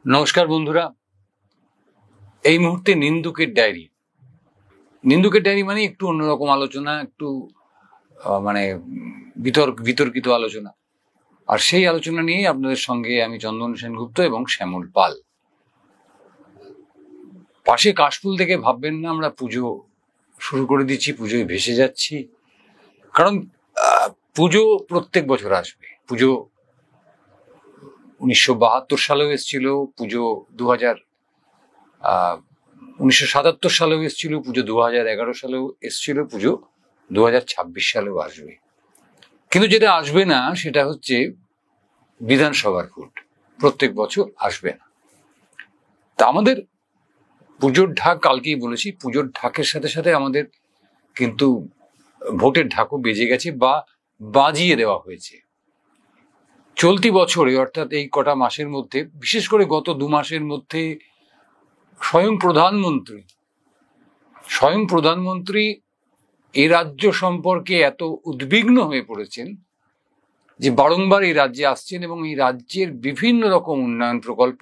নমস্কার বন্ধুরা। এই মুহূর্তে নিন্দুকের ডায়েরি মানে একটু অন্যরকম আলোচনা, একটু মানে বিতর্কিত আলোচনা। আর সেই আলোচনা নিয়েই আপনাদের সঙ্গে আমি চন্দন সেনগুপ্ত এবং শ্যামল পাল। পাশে কাশফুল থেকে ভাববেন না আমরা পুজো শুরু করে দিচ্ছি, পুজোয় ভেসে যাচ্ছি। কারণ পুজো প্রত্যেক বছর আসবে। পুজো 1972 সালেও এসেছিল, পুজো 1977 সালেও এসেছিল, পুজো 2011 সালেও এসেছিল, পুজো 2026 সালেও আসবে। কিন্তু যেটা আসবে না সেটা হচ্ছে বিধানসভার ভোট। প্রত্যেক বছর আসবে না। তা আমাদের পুজোর ঢাক, কালকেই বলেছি, পুজোর ঢাকের সাথে সাথে আমাদের কিন্তু ভোটের ঢাকও বেজে গেছে বা বাজিয়ে দেওয়া হয়েছে। চলতি বছরে, অর্থাৎ এই কটা মাসের মধ্যে, বিশেষ করে গত 2 মাসের মধ্যে স্বয়ং প্রধানমন্ত্রী এই রাজ্য সম্পর্কে এত উদ্বিগ্ন হয়ে পড়েছেন যে বারংবার এই রাজ্যে আসছেন এবং এই রাজ্যের বিভিন্ন রকম উন্নয়ন প্রকল্প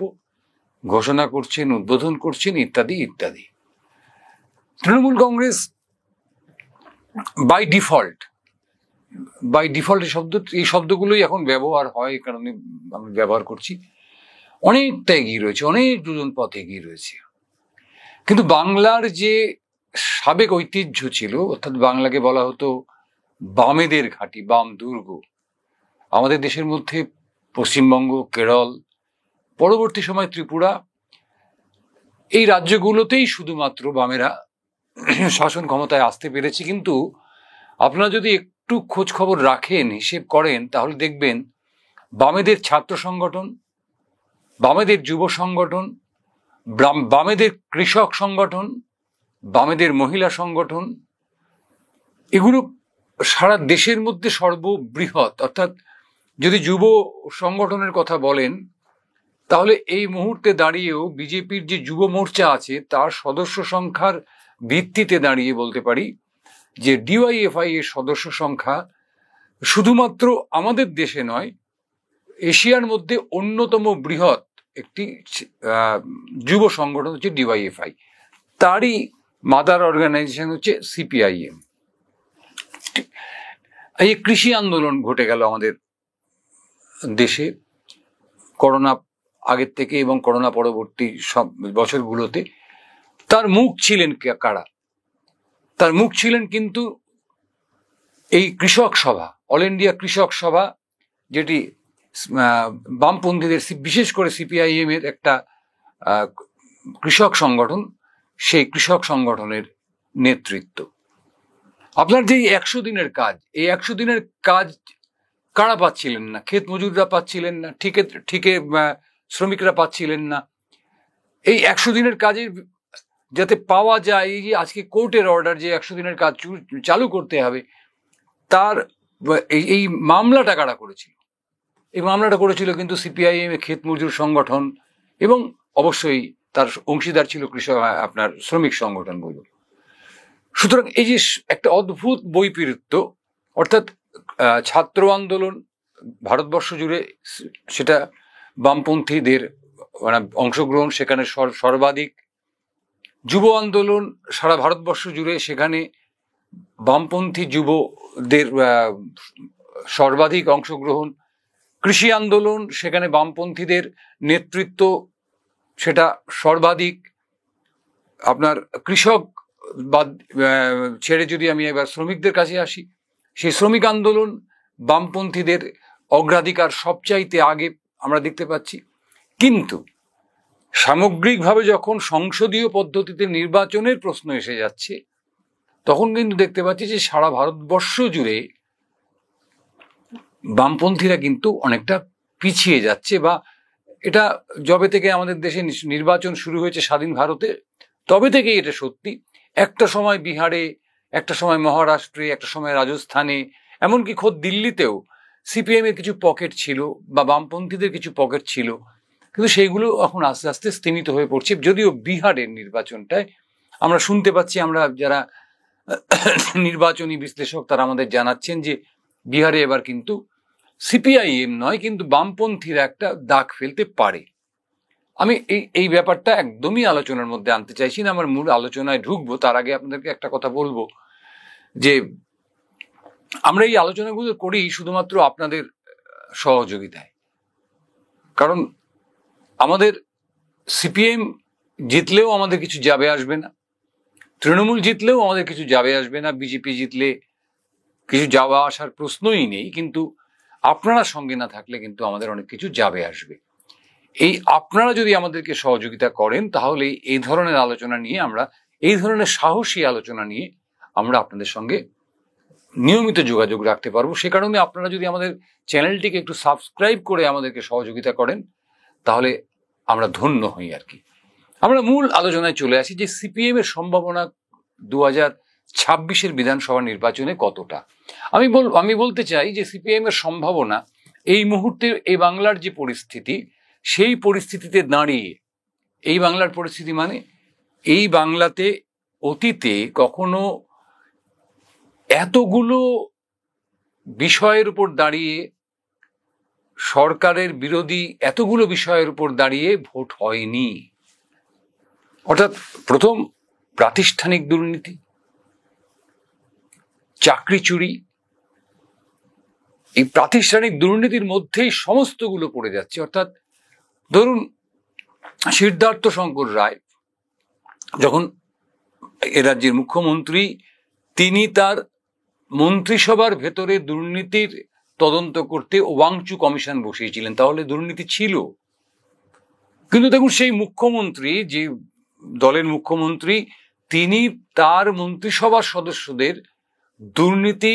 ঘোষণা করছেন, উদ্বোধন করছেন, ইত্যাদি ইত্যাদি। তৃণমূল কংগ্রেস বাই ডিফল্ট এই শব্দগুলোই এখন ব্যবহার হয়, এই কারণে আমি ব্যবহার করছি, অনেকটা এগিয়ে রয়েছে, অনেক যোজন পথ এগিয়ে রয়েছে। কিন্তু বাংলার যে সাবেক ঐতিহ্য ছিল, অর্থাৎ বাংলাকে বলা হতো বামেদের ঘাঁটি, বাম দুর্গ। আমাদের দেশের মধ্যে পশ্চিমবঙ্গ, কেরল, পরবর্তী সময় ত্রিপুরা, এই রাজ্যগুলোতেই শুধুমাত্র বামেরা শাসন ক্ষমতায় আসতে পেরেছে। কিন্তু আপনারা যদি একটু খোঁজ খবর রাখেন, হিসেব করেন, তাহলে দেখবেন বামেদের ছাত্র সংগঠন, বামেদের যুব সংগঠন, বামেদের কৃষক সংগঠন, বামেদের মহিলা সংগঠন, এগুলো সারা দেশের মধ্যে সর্ববৃহৎ। অর্থাৎ যদি যুব সংগঠনের কথা বলেন, তাহলে এই মুহূর্তে দাঁড়িয়েও বিজেপির যে যুব মোর্চা আছে তার সদস্য সংখ্যার ভিত্তিতে দাঁড়িয়ে বলতে পারি যে ডিওয়াইএফআই এর সদস্য সংখ্যা শুধুমাত্র আমাদের দেশে নয়, এশিয়ার মধ্যে অন্যতম বৃহৎ একটি যুব সংগঠন হচ্ছে ডিওয়াইএফআই। তারই মাদার অর্গানাইজেশন হচ্ছে সিপিআইএম। এই কৃষি আন্দোলন ঘটে গেল আমাদের দেশে করোনা আগের থেকে এবং করোনা পরবর্তী সব বছরগুলোতে। তার মুখ ছিলেন কারা? তার মুখ ছিলেন কিন্তু এই কৃষক সভা, অল ইন্ডিয়া কৃষক সভা, যেটি বামপন্থীদের, বিশেষ করে সিপিআইএম এর একটা কৃষক সংগঠন। সেই কৃষক সংগঠনের নেতৃত্ব। আপনার যে 100 দিনের কাজ, এই 100 দিনের কাজ কারা পাচ্ছিলেন না? ক্ষেত মজুররা পাচ্ছিলেন না, ঠিকে শ্রমিকরা পাচ্ছিলেন না। এই 100 দিনের কাজে যাতে পাওয়া যায়, এই যে আজকে কোর্টের অর্ডার যে 100 দিনের কাজ চালু করতে হবে, তার এই মামলাটা কারা করেছিল? এই মামলাটা করেছিল কিন্তু সিপিআইএম এর ক্ষেত মজুর সংগঠন, এবং অবশ্যই তার অংশীদার ছিল আপনার শ্রমিক সংগঠন বলব। সুতরাং এই যে একটা অদ্ভুত বৈপরীত্য, অর্থাৎ ছাত্র আন্দোলন ভারতবর্ষ জুড়ে, সেটা বামপন্থীদের মানে অংশগ্রহণ সেখানে সর্বাধিক। যুব আন্দোলন সারা ভারতবর্ষ জুড়ে, সেখানে বামপন্থী যুবদের সর্বাধিক অংশগ্রহণ। কৃষি আন্দোলন, সেখানে বামপন্থীদের নেতৃত্ব সেটা সর্বাধিক। আপনার কৃষক বাদ ছেড়ে যদি আমি এবার শ্রমিকদের কাছে আসি, সেই শ্রমিক আন্দোলন বামপন্থীদের অগ্রাধিকার সবচাইতে আগে আমরা দেখতে পাচ্ছি। কিন্তু সামগ্রিকভাবে যখন সংসদীয় পদ্ধতিতে নির্বাচনের প্রশ্ন এসে যাচ্ছে, তখন কিন্তু দেখতে পাচ্ছি যে সারা ভারতবর্ষ জুড়ে বামপন্থীরা কিন্তু অনেকটা পিছিয়ে যাচ্ছে। বা এটা যবে থেকে আমাদের দেশে নির্বাচন শুরু হয়েছে স্বাধীন ভারতে, তবে থেকেই এটা সত্যি। একটা সময় বিহারে, একটা সময় মহারাষ্ট্রে, একটা সময় রাজস্থানে, এমনকি খোদ দিল্লিতেও সিপিএম এর কিছু পকেট ছিল বা বামপন্থীদের কিছু পকেট ছিল, কিন্তু সেইগুলো এখন আস্তে আস্তে স্তিমিত হয়ে পড়ছে। যদিও বিহারের নির্বাচনটায় আমরা শুনতে পাচ্ছি, আমরা যারা নির্বাচনী বিশ্লেষক তারা আমাদের জানাচ্ছেন যে বিহারে এবার কিন্তু সিপিআইএম নয়, কিন্তু বামপন্থীরা একটা দাগ ফেলতে পারে। আমি এই ব্যাপারটা একদমই আলোচনার মধ্যে আনতে চাইছি না। আমার মূল আলোচনায় ঢুকবো তার আগে আপনাদেরকে একটা কথা বলবো যে আমরা এই আলোচনাগুলো করি শুধুমাত্র আপনাদের সহযোগিতায়। কারণ আমাদের সিপিএম জিতলেও আমাদের কিছু যাবে আসবে না, তৃণমূল জিতলেও আমাদের কিছু যাবে আসবে না, বিজেপি জিতলে কিছু যাওয়া আসার প্রশ্নই নেই, কিন্তু আপনারা সঙ্গে না থাকলে কিন্তু আমাদের অনেক কিছু যাবে আসবে। এই আপনারা যদি আমাদেরকে সহযোগিতা করেন তাহলে এই ধরনের আলোচনা নিয়ে আমরা, এই ধরনের সাহসী আলোচনা নিয়ে আমরা আপনাদের সঙ্গে নিয়মিত যোগাযোগ রাখতে পারবো। সে কারণে আপনারা যদি আমাদের চ্যানেলটিকে একটু সাবস্ক্রাইব করে আমাদেরকে সহযোগিতা করেন তাহলে আমরা ধন্য হই আর কি। আমরা মূল আলোচনায় চলে আসি যে সিপিএম এর সম্ভাবনা 2026-এর বিধানসভা নির্বাচনে কতটা। আমি বলতে চাই যে সিপিএম এর সম্ভাবনা এই মুহূর্তে এই বাংলার যে পরিস্থিতি, সেই পরিস্থিতিতে দাঁড়িয়ে, এই বাংলার পরিস্থিতি মানে এই বাংলাতে অতীতে কখনো এতগুলো বিষয়ের উপর দাঁড়িয়ে, সরকারের বিরোধী এতগুলো বিষয়ের উপর দাঁড়িয়ে ভোট হয়নি। অর্থাৎ প্রথম প্রাতিষ্ঠানিক দুর্নীতি, চাকরি চুরি, এই প্রাতিষ্ঠানিক দুর্নীতির মধ্যেই সমস্তগুলো পড়ে যাচ্ছে। অর্থাৎ ধরুন সিদ্ধার্থ শঙ্কর রায় যখন এ রাজ্যের মুখ্যমন্ত্রী, তিনি তার মন্ত্রিসভার ভেতরে দুর্নীতির তদন্ত করতে ওয়াংচু কমিশন বসিয়েছিলেন, তাহলে দুর্নীতি ছিল। কিন্তু দেখুন সেই মুখ্যমন্ত্রী, যে দলের মুখ্যমন্ত্রী, তিনি তার মন্ত্রিসভার সদস্যদের দুর্নীতি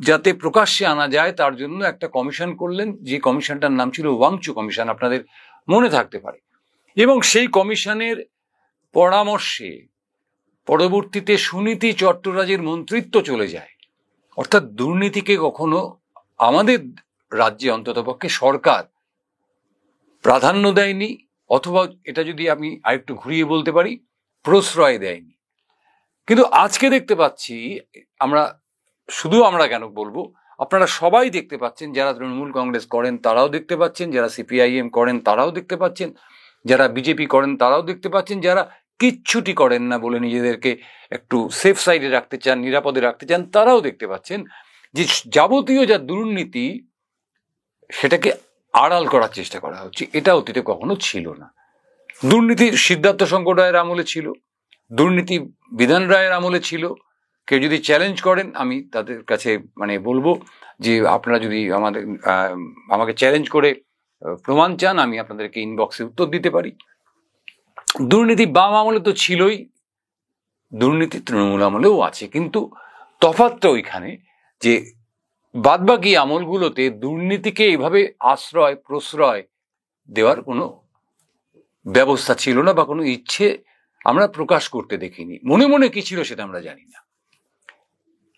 যাতে প্রকাশ্যে আনা যায় তার জন্য একটা কমিশন করলেন, যে কমিশনটার নাম ছিল ওয়াংচু কমিশন, আপনাদের মনে থাকতে পারে। এবং সেই কমিশনের পরামর্শে পরবর্তীতে সুনীতি চট্টরাজের মন্ত্রিত্ব চলে যায়। অর্থাৎ দুর্নীতিকে কখনো আমাদের রাজ্যে অন্ততপক্ষে সরকার প্রাধান্য দেয়নি, অথবা এটা যদি আমি আরেকটু ঘুরিয়ে বলতে পারি, প্রশ্রয় দেয়নি। কিন্তু আজকে দেখতে পাচ্ছি আমরা কেন বলবো, আপনারা সবাই দেখতে পাচ্ছেন, যারা তৃণমূল কংগ্রেস করেন তারাও দেখতে পাচ্ছেন, যারা সিপিআইএম করেন তারাও দেখতে পাচ্ছেন, যারা বিজেপি করেন তারাও দেখতে পাচ্ছেন, যারা কিচ্ছুটি করেন না বলে নিজেদেরকে একটু সেফ সাইডে রাখতে চান, নিরাপদে রাখতে চান, তারাও দেখতে পাচ্ছেন যে যাবতীয় যা দুর্নীতি সেটাকে আড়াল করার চেষ্টা করা হচ্ছে। এটা অতীতে কখনো ছিল না। দুর্নীতি সিদ্ধার্থ শঙ্কর রায়ের আমলে ছিল, দুর্নীতি বিধান রায়ের আমলে ছিল। কেউ যদি চ্যালেঞ্জ করেন, আমি তাদের কাছে বলবো যে আপনারা যদি আমাকে চ্যালেঞ্জ করে প্রমাণ চান, আমি আপনাদেরকে ইনবক্সে উত্তর দিতে পারি। দুর্নীতি বাম আমলে তো ছিলই, দুর্নীতি তৃণমূল আমলেও আছে, কিন্তু তফাৎটা ওইখানে যে বাদবাকি আমলগুলোতে দুর্নীতিকে এইভাবে প্রশ্রয় দেওয়ার কোনো ব্যবস্থা ছিল না, বা কোনো ইচ্ছে আমরা প্রকাশ করতে দেখিনি। মনে মনে কি ছিল সেটা আমরা জানি না।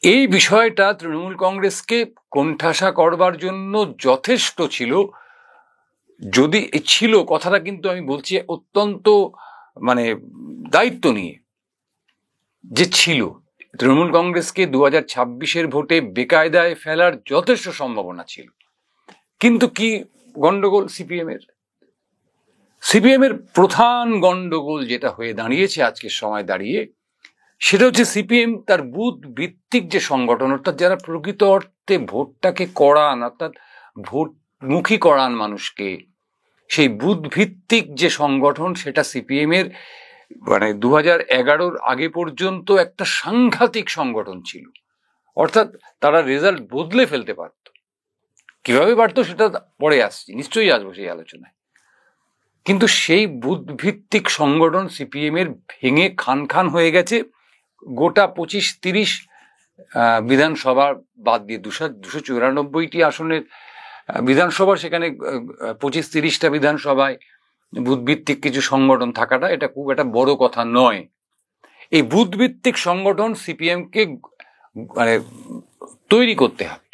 এই বিষয়টা তৃণমূল কংগ্রেসকে কোণঠাসা করবার জন্য যথেষ্ট ছিল। যদি ছিল, কথাটা কিন্তু আমি বলছি অত্যন্ত দায়িত্ব নিয়ে, যে ছিল, তৃণমূল কংগ্রেসকে 2026-এর ভোটে বেকায়দায় ফেলার যথেষ্ট সম্ভাবনা ছিল। কিন্তু কি গন্ডগোল সিপিএম এর প্রধান গন্ডগোল যেটা হয়ে দাঁড়িয়েছে আজকের সময় দাঁড়িয়ে, সেটা হচ্ছে সিপিএম তার বুথ ভিত্তিক যে সংগঠন, অর্থাৎ যারা প্রকৃত অর্থে ভোটটাকে করান, অর্থাৎ ভোটমুখী করান মানুষকে, সেই বুথ ভিত্তিক যে সংগঠন, সেটা সিপিএম এর 2011-র আগে পর্যন্ত একটা সাংঘাতিক সংগঠন ছিল। অর্থাৎ তারা রেজাল্ট বদলে ফেলতে পারত। কিভাবে পারতো সেটা পরে আসছি, নিশ্চয়ই আসবো সেই আলোচনায়। কিন্তু সেই বুথ ভিত্তিক সংগঠন সিপিএম এর ভেঙে খান খান হয়ে গেছে। গোটা 25-30 বিধানসভা বাদ দিয়ে 294টি আসনের বিধানসভা, সেখানে 25-30টা বিধানসভায় বুথভিত্তিক কিছু সংগঠন থাকাটা এটা খুব একটা বড় কথা নয়। এই বুথভিত্তিক সংগঠন সিপিএমকে তৈরি করতে হবে।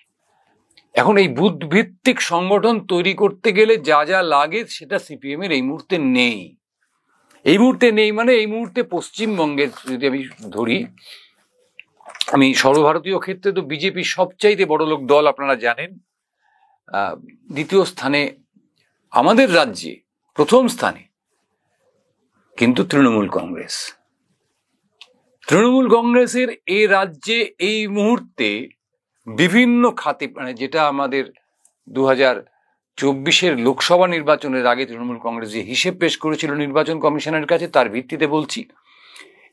এখন এই বুথভিত্তিক সংগঠন তৈরি করতে গেলে যা যা লাগে সেটা সিপিএম এর এই মুহূর্তে নেই। এই মুহূর্তে পশ্চিমবঙ্গের যদি আমি ধরি, আমি সর্বভারতীয় ক্ষেত্রে তো বিজেপি সবচাইতে বড় লোক দল, আপনারা জানেন। দ্বিতীয় স্থানে আমাদের রাজ্যে, প্রথম স্থানে কিন্তু তৃণমূল কংগ্রেসের এই রাজ্যে এই মুহূর্তে বিভিন্ন খাতে, মানে যেটা আমাদের 2024 লোকসভা নির্বাচনের আগে তৃণমূল কংগ্রেস যে হিসেব পেশ করেছিল নির্বাচন কমিশনের কাছে, তার ভিত্তিতে বলছি,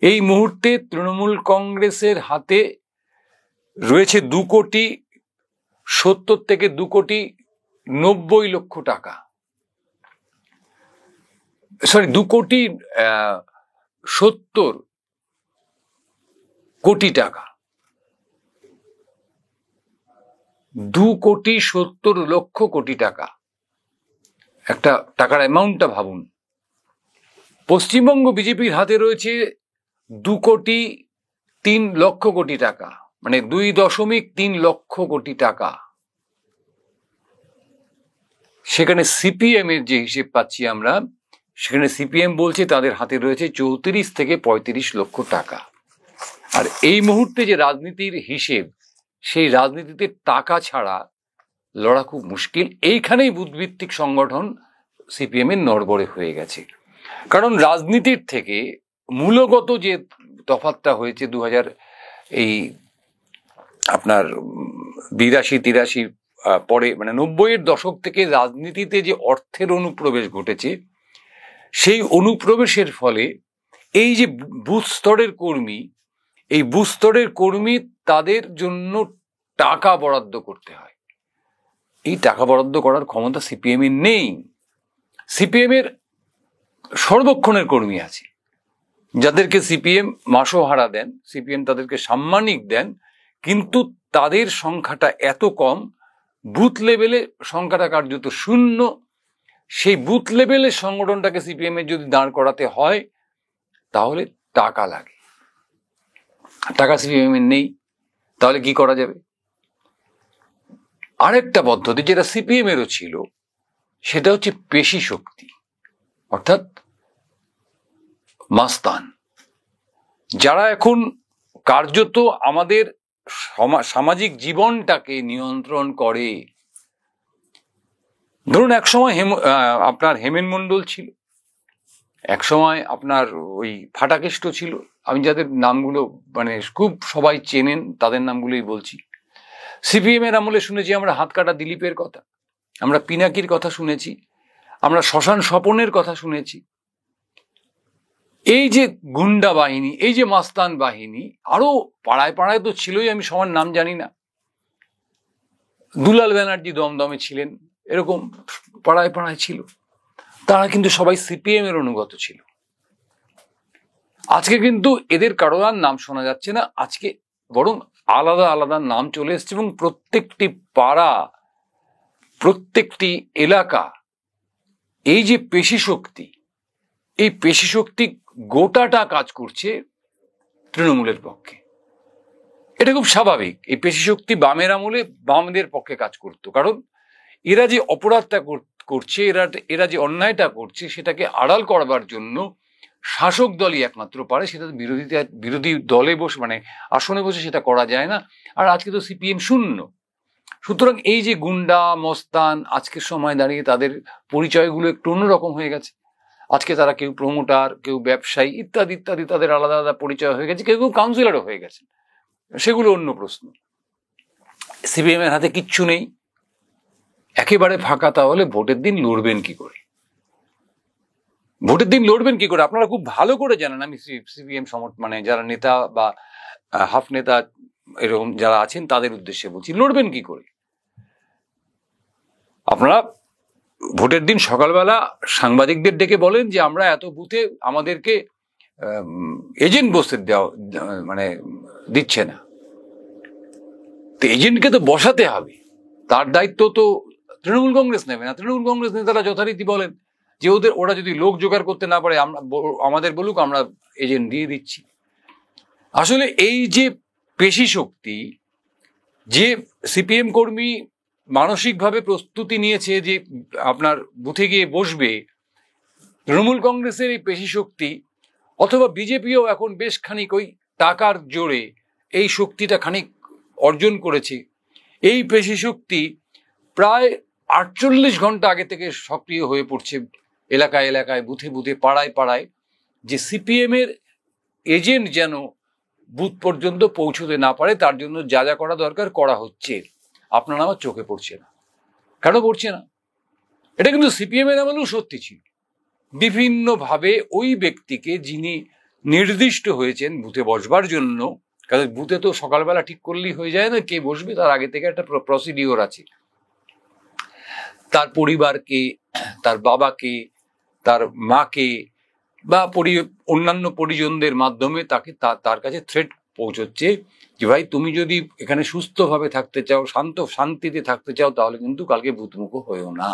এই মুহূর্তে তৃণমূল কংগ্রেসের হাতে রয়েছে 2,70 থেকে 2,90,00,000 টাকা, 2,70,00,000 টাকা, 2,70,00,000 টাকা, একটা টাকার অ্যামাউন্টটা ভাবুন। পশ্চিমবঙ্গ বিজেপির হাতে রয়েছে 2,03,00,000 টাকা, মানে 2.3 লক্ষ কোটি টাকা। সেখানে সিপিএম এর যে হিসেব পাচ্ছি আমরা, সেখানে সিপিএম বলছে তাদের হাতে রয়েছে 34 থেকে 35 লক্ষ টাকা। আর এই মুহূর্তে যে রাজনীতির হিসেব, সেই রাজনীতিতে টাকা ছাড়া লড়া খুব মুশকিল। এইখানেই বুথভিত্তিক সংগঠন সিপিএম এর নড়বড়ে হয়ে গেছে। কারণ রাজনীতির থেকে মূলগত যে তফাৎটা হয়েছে 2000 এই আপনার 82-83 পরে, মানে 90-এর দশক থেকে রাজনীতিতে যে অর্থের অনুপ্রবেশ ঘটেছে, সেই অনুপ্রবেশের ফলে এই যে বুথ স্তরের কর্মী, তাদের জন্য টাকা বরাদ্দ করতে হয়। এই টাকা বরাদ্দ করার ক্ষমতা সিপিএম এর নেই। সিপিএম এর সর্বক্ষণের কর্মী আছে, যাদেরকে সিপিএম মাসোহারা দেন, সিপিএম তাদেরকে সাম্মানিক দেন, কিন্তু তাদের সংখ্যাটা এত কম, বুথ লেভেলে সংখ্যাটা কার্যত শূন্য। সেই বুথ লেভেলের সংগঠনটাকে সিপিএম এর যদি দাঁড় করাতে হয়, তাহলে টাকা লাগে। টাকা সিপিএম এর নেই, তাহলে কি করা যাবে? আরেকটা পদ্ধতি যেটা সিপিএম এরও ছিল, সেটা হচ্ছে পেশি শক্তি, অর্থাৎ মাস্তান, যারা এখন কার্যত আমাদের সামাজিক জীবনটাকে নিয়ন্ত্রণ করে। ধরুন একসময় আপনার হেমেন মন্ডল ছিল, একসময় আপনার ওই ফাটাকেষ্ট ছিল। আমি যাদের নামগুলো মানে খুব সবাই চেনেন, তাদের নামগুলোই বলছি। সিপিএম এর আমলে শুনেছি আমরা হাতকাটা দিলীপের কথা, আমরা পিনাকির কথা শুনেছি, আমরা শ্মশান স্বপনের কথা শুনেছি। এই যে গুন্ডা বাহিনী, এই যে মাস্তান বাহিনী, আরো পাড়ায় পাড়ায় তো ছিলই, আমি সবার নাম জানি না। দুলাল ব্যানার্জি দমদমে ছিলেন, এরকম পাড়ায় পাড়ায় ছিল। তারা কিন্তু সবাই সিপিএম এর অনুগত ছিল। আজকে কিন্তু এদের কারোর আর নাম শোনা যাচ্ছে না। আজকে বরং আলাদা আলাদা নাম চলে এসছে, এবং প্রত্যেকটি পাড়া, প্রত্যেকটি এলাকা, এই যে পেশি শক্তি, এই পেশি শক্তি গোটাটা কাজ করছে তৃণমূলের পক্ষে। এটা খুব স্বাভাবিক। এই পেশি শক্তি বামের আমলে বামদের পক্ষে কাজ করতো, কারণ এরা যে অপরাধটা করছে, এরা যে অন্যায়টা করছে, সেটাকে আড়াল করবার জন্য শাসক দলই একমাত্র পারে। সেটা বিরোধী দলে বসে, মানে আসনে বসে সেটা করা যায় না। আর আজকে তো সিপিএম শূন্য। সুতরাং এই যে গুন্ডা মস্তান, আজকের সময় দাঁড়িয়ে তাদের পরিচয়গুলো একটু অন্যরকম হয়ে গেছে। আজকে তারা কেউ প্রমোটার, কেউ ব্যবসায়ী, ইত্যাদি ইত্যাদি, তাদের আলাদা আলাদা পরিচয় হয়ে গেছে। কেউ কেউ কাউন্সিলরও হয়ে গেছে, সেগুলো অন্য প্রশ্ন। সিপিএম এর হাতে কিচ্ছু নেই, একেবারে ফাঁকা। তাহলে ভোটের দিন লড়বেন কি করে? আপনারা খুব ভালো করে জানেন। আমি সিপিএম মানে যারা নেতা বা হাফ নেতা এরকম যারা আছেন, তাদের উদ্দেশ্যে বলছি, লড়বেন কি করে? আপনারা ভোটের দিন সকালবেলা সাংবাদিকদের ডেকে বলেন যে আমরা এত বুথে আমাদেরকে এজেন্ট বসতে মানে দিচ্ছে না। তো এজেন্টকে তো বসাতে হবে, তার দায়িত্ব তো তৃণমূল কংগ্রেস নেবে না। তৃণমূল কংগ্রেস নেতারা যথারীতি বলেন যে ওরা যদি লোক জোগাড় করতে না পারে, আমাদের বলুক, আমরা এজেন্ট দিয়ে দিচ্ছি। আসলে এই যে পেশি শক্তি, যে সিপিএম কর্মী মানসিকভাবে প্রস্তুতি নিয়েছে যে আপনার বুথে গিয়ে বসবে, তৃণমূল কংগ্রেসের এই পেশি শক্তি, অথবা বিজেপিও এখন বেশ খানিক ওই টাকার জোরে এই শক্তিটা খানিক অর্জন করেছে। এই পেশি শক্তি প্রায় 48 ঘন্টা আগে থেকে সক্রিয় হয়ে পড়ছে এলাকায় এলাকায়, বুথে বুথে, পাড়ায় পাড়ায়। যে সিপিএম এর এজেন্ট যেন বুথ পর্যন্ত পৌঁছতে না পারে, তার জন্য যা যা করা দরকার করা হচ্ছে। আপনার আমার চোখে পড়ছে না। কেন পড়ছে না? এটা কিন্তু সিপিএম এর আমলেও সত্যি ছিল। বিভিন্নভাবে ওই ব্যক্তিকে, যিনি নির্দিষ্ট হয়েছেন বুথে বসবার জন্য, কারণ বুথে তো সকালবেলা ঠিক করলেই হয়ে যায় না কে বসবে, তার আগে থেকে একটা প্রসিডিওর আছে। তার পরিবারকে, তার বাবাকে, তার মাকে বা অন্যান্য পরিজনদের মাধ্যমে তাকে তার কাছে থ্রেট পৌঁছচ্ছে যে ভাই তুমি যদি এখানে সুস্থভাবে থাকতে চাও, শান্তিতে থাকতে চাও, তাহলে কিন্তু কালকে বুথমুখ হয়েও না।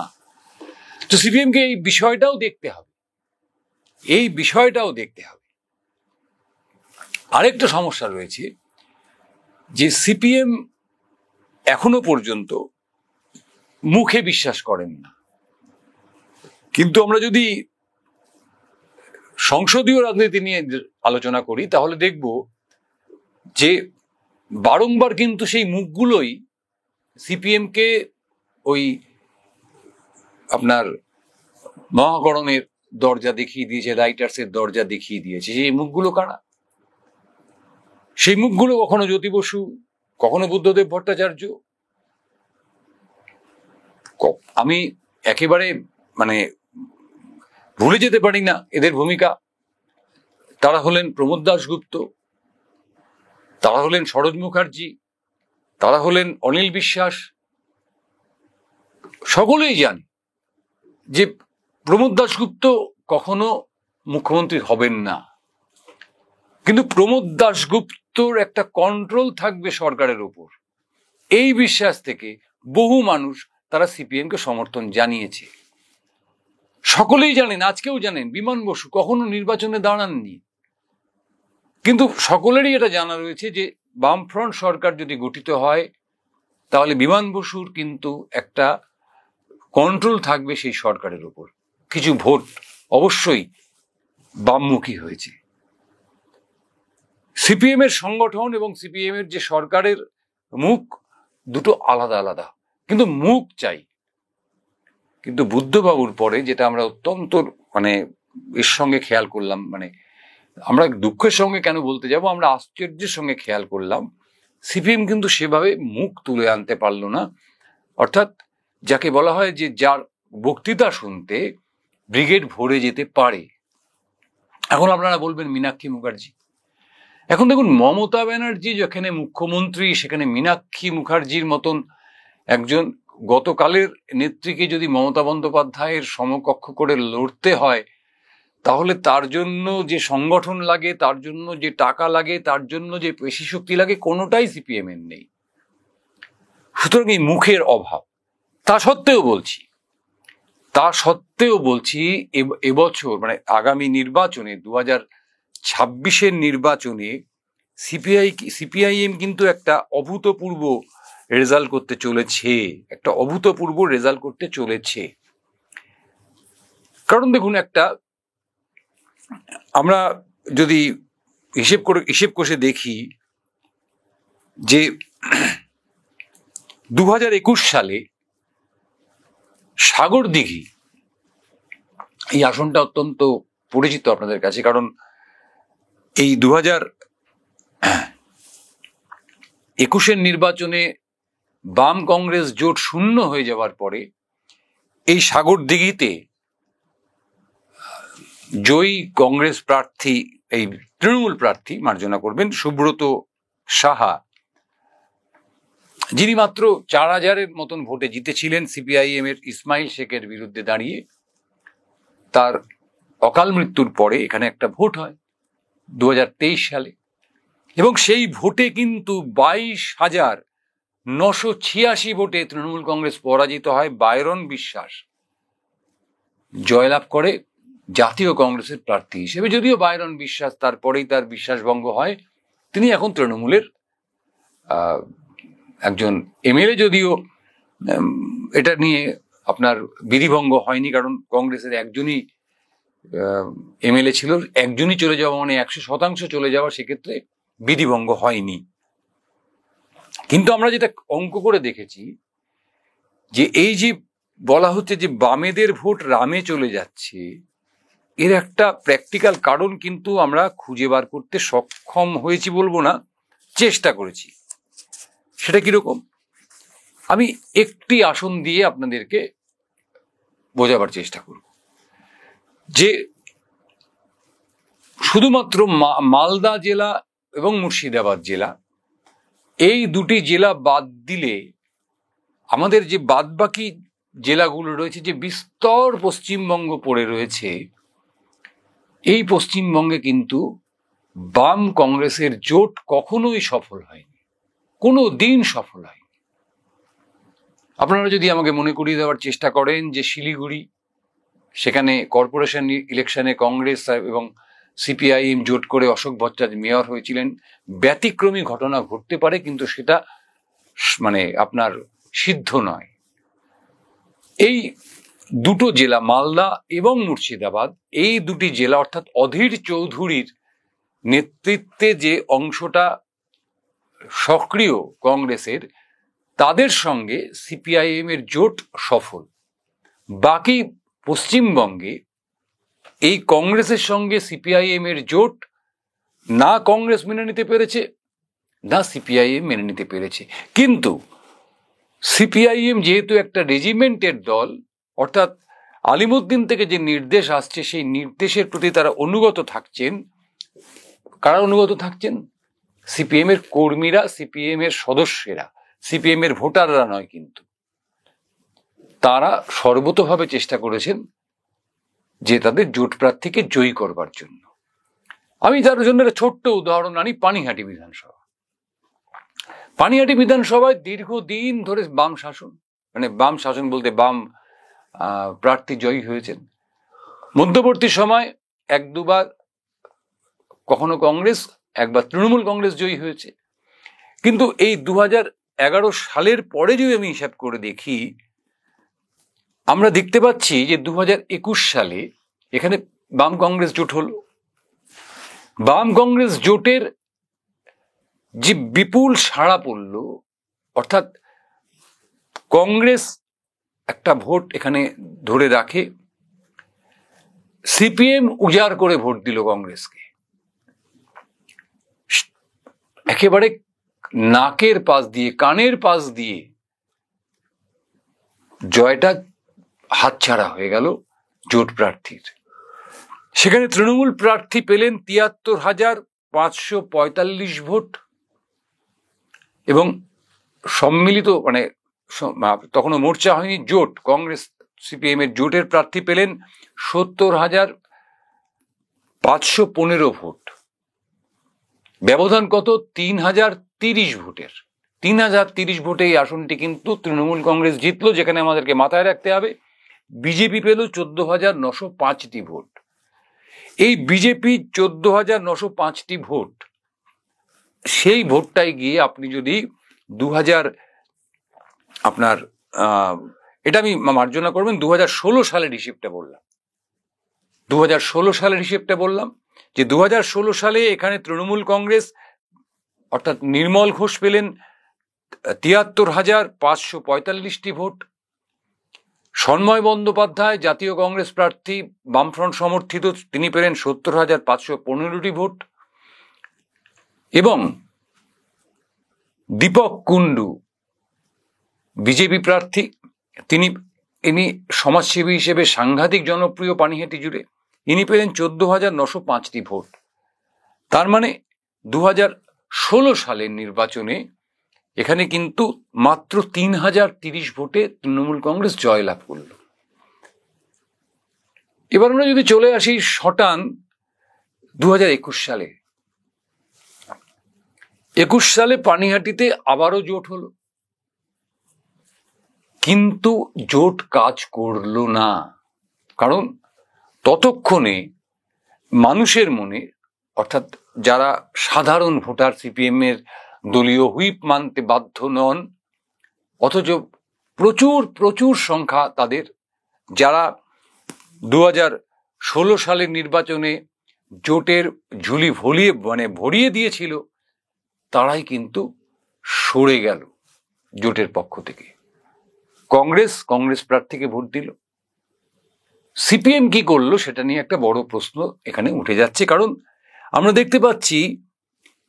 তো সিপিএমকে এই বিষয়টাও দেখতে হবে, আরেকটা সমস্যা রয়েছে যে সিপিএম এখনো পর্যন্ত মুখে বিশ্বাস করেন না, কিন্তু আমরা যদি সংসদীয় রাজনীতি নিয়ে আলোচনা করি তাহলে দেখব যে বারংবার কিন্তু সেই মুখগুলোই সিপিএমকে ওই আপনার মহাকরণের দরজা দেখিয়ে দিয়েছে, রাইটার্সের দরজা দেখিয়ে দিয়েছে। সেই মুখগুলো কারা? সেই মুখগুলো কখনো জ্যোতি বসু, কখনো বুদ্ধদেব ভট্টাচার্য। আমি একেবারে ভুলে যেতে পারি না এদের ভূমিকা। তারা হলেন প্রমোদ দাশগুপ্ত, তারা হলেন সরোজ মুখার্জি, তারা হলেন অনিল বিশ্বাস। সকলেই জানে যে প্রমোদ দাশগুপ্ত কখনো মুখ্যমন্ত্রী হবেন না, কিন্তু প্রমোদ দাশগুপ্তর একটা কন্ট্রোল থাকবে সরকারের উপর, এই বিশ্বাস থেকে বহু মানুষ তারা সিপিএমকে সমর্থন জানিয়েছে। সকলেই জানেন, আজকেও জানেন, বিমান বসু কখনো নির্বাচনে দাঁড়াননি, কিন্তু সকলেরই এটা জানা রয়েছে যে বামফ্রন্ট সরকার যদি গঠিত হয় তাহলে বিমান বসুর কিন্তু একটা কন্ট্রোল থাকবে সেই সরকারের উপর। কিছু ভোট অবশ্যই বামমুখী হয়েছে। সিপিএম এর সংগঠন এবং সিপিএম এর যে সরকারের মুখ, দুটো আলাদা আলাদা, কিন্তু মুখ চাই। কিন্তু বুদ্ধবাবুর পরে যেটা আমরা অত্যন্ত এর সঙ্গে খেয়াল করলাম, আমরা দুঃখের সঙ্গে কেন বলতে যাব, আমরা আশ্চর্যের সঙ্গে খেয়াল করলাম সিপিএম কিন্তু সেভাবে মুখ তুলে আনতে পারলো না। অর্থাৎ যাকে বলা হয় যে যার বক্তৃতা শুনতে ব্রিগেড ভরে যেতে পারে। এখন আপনারা বলবেন মীনাক্ষী মুখার্জি। এখন দেখুন, মমতা ব্যানার্জি যেখানে মুখ্যমন্ত্রী, সেখানে মীনাক্ষী মুখার্জির মতন একজন গতকালের নেত্রীকে যদি মমতা বন্দ্যোপাধ্যায়ের সমকক্ষ করে লড়তে হয়, তাহলে তার জন্য যে সংগঠন লাগে, তার জন্য যে টাকা লাগে, তার জন্য যে পেশি শক্তি লাগে, কোনোটাই সিপিএম এর নেই। সুতরাং এই মুখের অভাব। তা সত্ত্বেও বলছি এবছর আগামী নির্বাচনে 2026-এর নির্বাচনে সিপিআইএম কিন্তু একটা অভূতপূর্ব রেজাল্ট করতে চলেছে, কারণ দেখুন, আমরা যদি হিসেব কষে দেখি যে 2021 সালে সাগরদিঘি, এই আসনটা অত্যন্ত পরিচিত আপনাদের কাছে, কারণ এই 2021-এর নির্বাচনে বাম কংগ্রেস জোট শূন্য হয়ে যাওয়ার পরে এই সাগরদিঘিতে জয়ী কংগ্রেস প্রার্থী, এই তৃণমূল প্রার্থী মার্জনা করবেন সুব্রত সাহা, যিনি মাত্র 4000-এর মতন ভোটে জিতেছিলেন সিপিআইএম এর ইসমাইল শেখের বিরুদ্ধে দাঁড়িয়ে। তার অকাল মৃত্যুর পরে এখানে একটা ভোট হয় 2023 সালে, এবং সেই ভোটে কিন্তু 22,986 ভোটে তৃণমূল কংগ্রেস পরাজিত হয়। বাইরন বিশ্বাস জয়লাভ করে জাতীয় কংগ্রেসের প্রার্থী হিসেবে। যদিও বাইরন বিশ্বাস, তারপরেই তার বিশ্বাসভঙ্গ হয়, তিনি এখন তৃণমূলের একজন এমএলএ, যদিও এটা নিয়ে আপনার বিধিভঙ্গ হয়নি, কারণ কংগ্রেসের একজনই এমএলএ ছিল, একজনই চলে যাওয়া 100% চলে যাওয়া, সেক্ষেত্রে বিধিভঙ্গ হয়নি। কিন্তু আমরা যেটা অঙ্ক করে দেখেছি যে এই যে বলা হচ্ছে যে বামেদের ভোট রামে চলে যাচ্ছে, এর একটা প্র্যাকটিক্যাল কারণ কিন্তু আমরা খুঁজে বার করতে সক্ষম হয়েছি বলবো না, চেষ্টা করেছি। সেটা কিরকম, আমি একটি আসন দিয়ে আপনাদেরকে বোঝাবার চেষ্টা করব। যে শুধুমাত্র মালদা জেলা এবং মুর্শিদাবাদ জেলা, এই দুটি জেলা বাদ দিলে আমাদের যে বাদবাকি জেলাগুলো রয়েছে, যে বিস্তর পশ্চিমবঙ্গ পড়ে রয়েছে, এই পশ্চিমবঙ্গে কিন্তু বাম কংগ্রেসের জোট কখনোই সফল হয়নি, কোনো দিন সফল হয়নি। আপনারা যদি আমাকে মনে করিয়ে দেওয়ার চেষ্টা করেন যে শিলিগুড়ি, সেখানে কর্পোরেশন ইলেকশনে কংগ্রেস এবং সিপিআইএম জোট করে অশোক ভট্টাচার্য মেয়র হয়েছিলেন, ব্যতিক্রমী ঘটনা ঘটতে পারে, কিন্তু সেটা মানে আপনার সিদ্ধ নয়। এই দুটো জেলা, মালদা এবং মুর্শিদাবাদ, এই দুটি জেলা অর্থাৎ অধীর চৌধুরীর নেতৃত্বে যে অংশটা সক্রিয় কংগ্রেসের, তাদের সঙ্গে সিপিআইএম এর জোট সফল। বাকি পশ্চিমবঙ্গে এই কংগ্রেসের সঙ্গে সিপিআইএম এর জোট না কংগ্রেস মেনে নিতে পেরেছে, না সিপিআইএম মেনে নিতে পেরেছে। কিন্তু সিপিআইএম যেহেতু একটা রেজিমেন্টের দল, অর্থাৎ আলিমুদ্দিন থেকে যে নির্দেশ আসছে সেই নির্দেশের প্রতি তারা অনুগত থাকছেন। কারা অনুগত থাকছেন? সিপিএম এর কর্মীরা, সিপিএম এর সদস্যরা, সিপিএম এর ভোটাররা নয়। কিন্তু তারা সর্বতোভাবে চেষ্টা করেছেন যে তাদের জোট প্রার্থীকে জয়ী করবার জন্য। আমি তার জন্য একটা ছোট্ট উদাহরণ আনি, পানিহাটি বিধানসভা। পানিহাটি বিধানসভায় দীর্ঘদিন ধরে বাম শাসন, মানে বাম শাসন বলতে বাম প্রার্থী জয়ী হয়েছেন। মধ্যবর্তী সময় এক দুবার কখনো কংগ্রেস, একবার তৃণমূল কংগ্রেস জয়ী হয়েছে। কিন্তু এই 2011 সালের পরে যদি আমি হিসাব করে দেখি, আমরা দেখতে পাচ্ছি যে 2021 সালে এখানে বাম কংগ্রেস জোট হলো। বাম কংগ্রেস জোটের যে বিপুল সাড়া পড়ল, অর্থাৎ কংগ্রেস একটা ভোট এখানে ধরে রাখে, সিপিএম উজাড় করে ভোট দিল কংগ্রেসকে। একেবারে নাকের পাশ দিয়ে, কানের পাশ দিয়ে জয়টা হাতছাড়া হয়ে গেল জোট প্রার্থীর। সেখানে তৃণমূল প্রার্থী পেলেন 73,545 ভোট, এবং সম্মিলিত মানে তখনও মোর্চা হয়নি, জোট কংগ্রেস সিপিএম এর জোটের প্রার্থী পেলেন 70,515 ভোট। ব্যবধান কত? 3,030 ভোটের। 3,030 ভোটে এই আসনটি কিন্তু তৃণমূল কংগ্রেস জিতলো। যেখানে আমাদেরকে মাথায় রাখতে হবে, বিজেপি পেল 14,905টি ভোট। এই বিজেপি 14,905টি ভোট, সেই ভোটটাই গিয়ে আপনি যদি 2000 আপনার এটা আমি মার্জনা করবেন, 2016 সালের হিসেবটা বললাম। 2016 সালের হিসেবটা বললাম যে 2016 সালে এখানে তৃণমূল কংগ্রেস অর্থাৎ নির্মল ঘোষ পেলেন 73,545টি ভোট। সন্ময় বন্দ্যোপাধ্যায়, জাতীয় কংগ্রেস প্রার্থী, বামফ্রন্ট সমর্থিত, তিনি পেলেন 70,515টি ভোট। এবং দীপক কুন্ডু, বিজেপি প্রার্থী, ইনি সমাজসেবী হিসেবে সাংঘাতিক জনপ্রিয় পানিহাটি জুড়ে, ইনি পেলেন 14,905টি ভোট। তার মানে 2016 সালের নির্বাচনে এখানে কিন্তু মাত্র 3,030 ভোটে তৃণমূল কংগ্রেস জয়লাভ করল। এবার আমরা যদি চলে আসি শটান 2021 সালে, 21 সালে পানিহাটিতে আবারও জোট হলো, কিন্তু জোট কাজ করলো না। কারণ ততক্ষণে মানুষের মনে, অর্থাৎ যারা সাধারণ ভোটার, সিপিএম এর দলীয় হুইপ মানতে বাধ্য নন, অথচ প্রচুর প্রচুর সংখ্যা তাদের, যারা 2016 সালের নির্বাচনে জোটের ঝুলি ভরিয়ে দিয়েছিল, তারাই কিন্তু সরে গেল জোটের পক্ষ থেকে। কংগ্রেস প্রার্থীকে ভোট দিল। সিপিএম কি করলো সেটা নিয়ে একটা বড় প্রশ্ন এখানে উঠে যাচ্ছে, কারণ আমরা দেখতে পাচ্ছি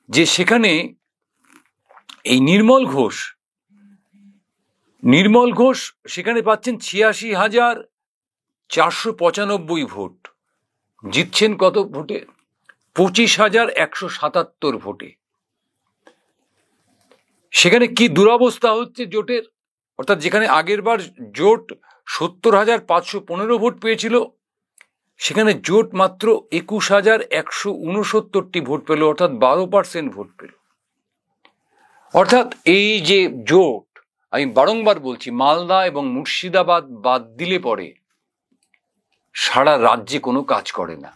যে সেখানে এই নির্মল ঘোষ সেখানে পাচ্ছেন 86,495 ভোট, জিতছেন কত ভোটে? 25,177 ভোটে। সেখানে কি দুরবস্থা হচ্ছে জোটের, অর্থাৎ যেখানে আগের বার জোট 70,515 ভোট পেয়েছিল, সেখানে জোট মাত্র 21,169টি ভোট পেল, অর্থাৎ 12% ভোট পেল। অর্থাৎ এই যে জোট, আমি বারংবার বলছি, মালদা এবং মুর্শিদাবাদ বাদ দিলে পরে সারা রাজ্যে কোনো কাজ করে না।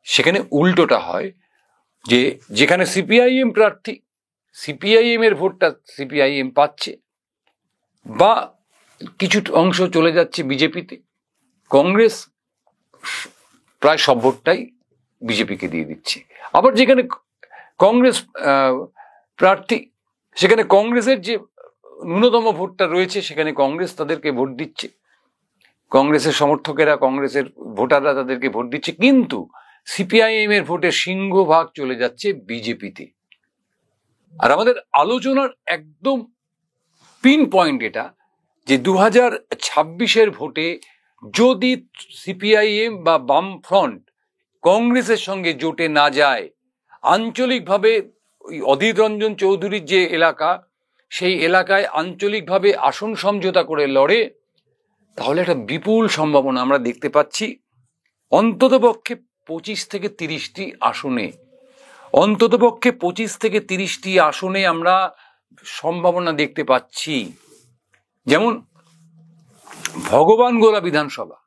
সেখানে উল্টোটা হয়, যে যেখানে সিপিআইএম প্রার্থী, সিপিআইএম এর ভোটটা সিপিআইএম পাচ্ছে, বা কিছু অংশ চলে যাচ্ছে বিজেপিতে, কংগ্রেস প্রায় সব ভোটটাই বিজেপিকে দিয়ে দিচ্ছে। আবার যেখানে কংগ্রেস প্রার্থী, সেখানে কংগ্রেসের যে ন্যূনতম ভোটটা রয়েছে, সেখানে কংগ্রেস তাদেরকে ভোট দিচ্ছে, কংগ্রেসের সমর্থকেরা, কংগ্রেসের ভোটাররা তাদেরকে ভোট দিচ্ছে, কিন্তু সিপিআইএম এর ভোটের সিংহভাগ চলে যাচ্ছে বিজেপিতে। আর আমাদের আলোচনার একদম পিন পয়েন্ট এটা, যে 2026-এর ভোটে যদি সিপিআইএম বা বামফ্রন্ট কংগ্রেসের সঙ্গে জোটে না যায়, আঞ্চলিকভাবে ওই অধীর রঞ্জন চৌধুরীর যে এলাকা, সেই এলাকায় আঞ্চলিকভাবে আসন সমঝোতা করে লড়ে, তাহলে একটা বিপুল সম্ভাবনা আমরা দেখতে পাচ্ছি অন্ততপক্ষে 25 থেকে 30টি আসনে, অন্ততপক্ষে 25 থেকে 30টি আসনে আমরা সম্ভাবনা দেখতে পাচ্ছি। যেমন ভগবানগোলা বিধানসভা,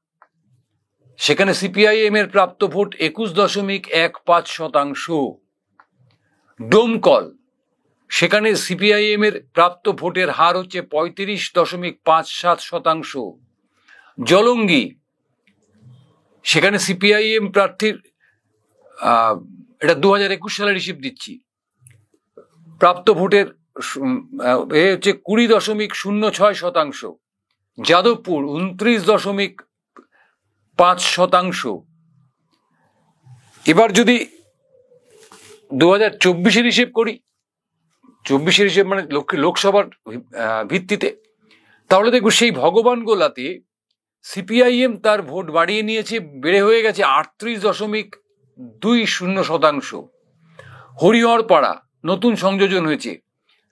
সেখানে সিপিআইএম এর প্রাপ্ত ভোট 21.15%। ডোমকল, সেখানে সিপিআইএম এর প্রাপ্ত ভোটের হার হচ্ছে 35.57%। জলঙ্গি, সেখানে সিপিআইএম প্রার্থীর, এটা 2021 সালের হিসেব দিচ্ছি, প্রাপ্ত ভোটের হচ্ছে 20.06%। যাদবপুর 29.5%। এবার যদি 2024-এর হিসেব করি, 24-এর হিসেব মানে লোকসভার ভিত্তিতে, তাহলে দেখব সেই ভগবানগোলাতে সিপিআইএম তার ভোট বাড়িয়ে নিয়েছে, বেড়ে হয়ে গেছে 38.20%। হরিহরপাড়া নতুন সংযোজন হয়েছে,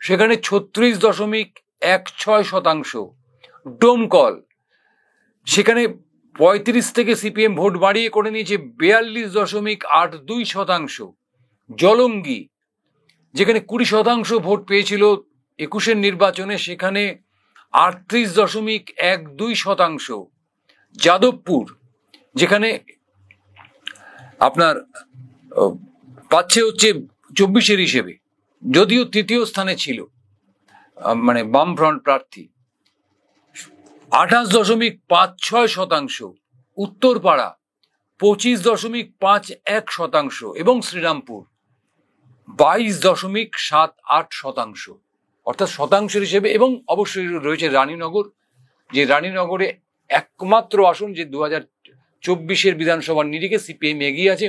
সেখানে 36.16%। ডোমকল, সেখানে 35 থেকে সিপিএম ভোট বাড়িয়ে করে নিয়েছে 42.82%। জলঙ্গি, যেখানে 20% ভোট পেয়েছিল 21-এর নির্বাচনে, সেখানে 38.12%। যাদবপুর, যেখানে আপনার পাচ্ছে হচ্ছে 24-এর হিসেবে, যদিও তৃতীয় স্থানে ছিল মানে বামফ্রন্ট প্রার্থী, 28.56%। উত্তরপাড়া 25.51%, এবং শ্রীরামপুর 22.78%, অর্থাৎ শতাংশের হিসেবে। এবং অবশ্যই রয়েছে রানীনগর, যে রানীনগরে একমাত্র আসন যে 2024-এর বিধানসভার নিরিখে সিপিএম এগিয়ে আছে,